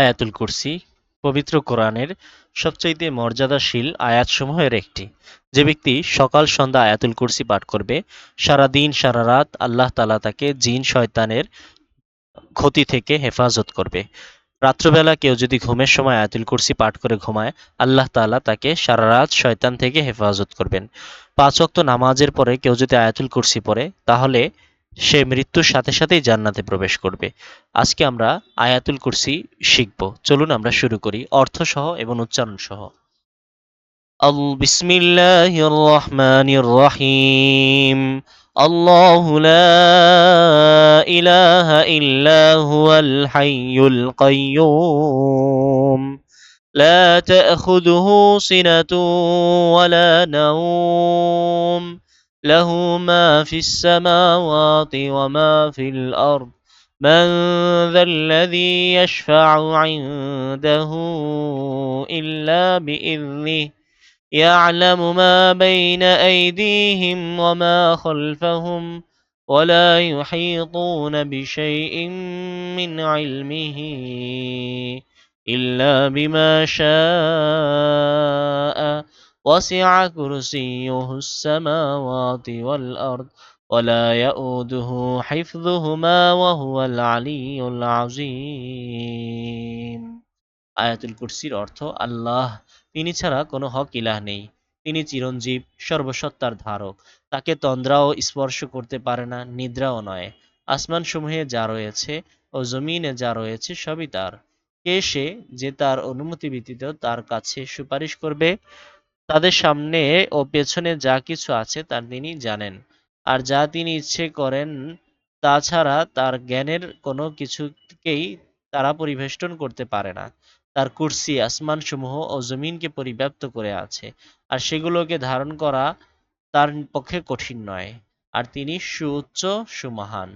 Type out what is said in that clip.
আয়াতুল কুরসি পবিত্র কোরআনের সবচাইতে মর্যাদাশীল আয়াতসমূহের একটি। যে ব্যক্তি সকাল সন্ধ্যা আয়াতুল কুরসি পাঠ করবে, সারা দিন সারা রাত আল্লাহ তাআলা তাকে জিন শয়তানের ক্ষতি থেকে হেফাজত করবে। রাত্রবেলা কেউ যদি ঘুমের সময় আয়াতুল কুরসি পাঠ করে ঘুমায়, আল্লাহ তাআলা তাকে সারা রাত শয়তান থেকে হেফাজত করবেন। ৫ ওয়াক্ত নামাজের পরে কেউ যদি আয়াতুল কুরসি পড়ে, তাহলে সে মৃত্যুর সাথে সাথেই জান্নাতে প্রবেশ করবে। আজকে আমরা আয়াতুল কুরসি শিখব। চলুন আমরা শুরু করি অর্থসহ এবং উচ্চারণ সহ। বিসমিল্লাহির রহমানির রহিম। আল্লাহু লা ইলাহা ইল্লা হুয়াল হাইয়ুল কাইয়্যুম لا تأخذه سنة ولا نوم له ما في السماوات وما في الأرض من ذا الذي يشفع عنده إلا بإذنه يعلم ما بين أيديهم وما خلفهم ولا يحيطون بشيء من علمه إلا بما شاء وسع كرسيه السماوات والأرض ولا يؤوده حفظهما وهو العلي العظيم। আয়াতুল কুরসির অর্থ আল্লাহ, তিনি ছাড়া কোনো হক ইলাহ নেই। তিনি চিরঞ্জীব, সর্বসত্তার ধারক। তাকে তন্দ্রাও স্পর্শ করতে পারে না, নিদ্রাও নয়। আসমানসমূহে যা রয়েছে ও জমিনে যা রয়েছে সবই তার। কে সে যে তার অনুমতি ব্যতীত তার কাছে সুপারিশ করবে? তাদের সামনে ও পেছনে যা কিছু আছে তা তিনি জানেন। আর যা তিনি ইচ্ছে করেন তাছাড়া তার জ্ঞানের কোনো কিছুকেই তারা পরিবেষ্টন করতে পারে না। তার কুরসি আসমানসমূহ ও জমিনকে পরিব্যাপ্ত করে আছে, আর সেগুলোকে ধারণ করা তার পক্ষে কঠিন নয়। আর তিনি সুউচ্চ সুমহান।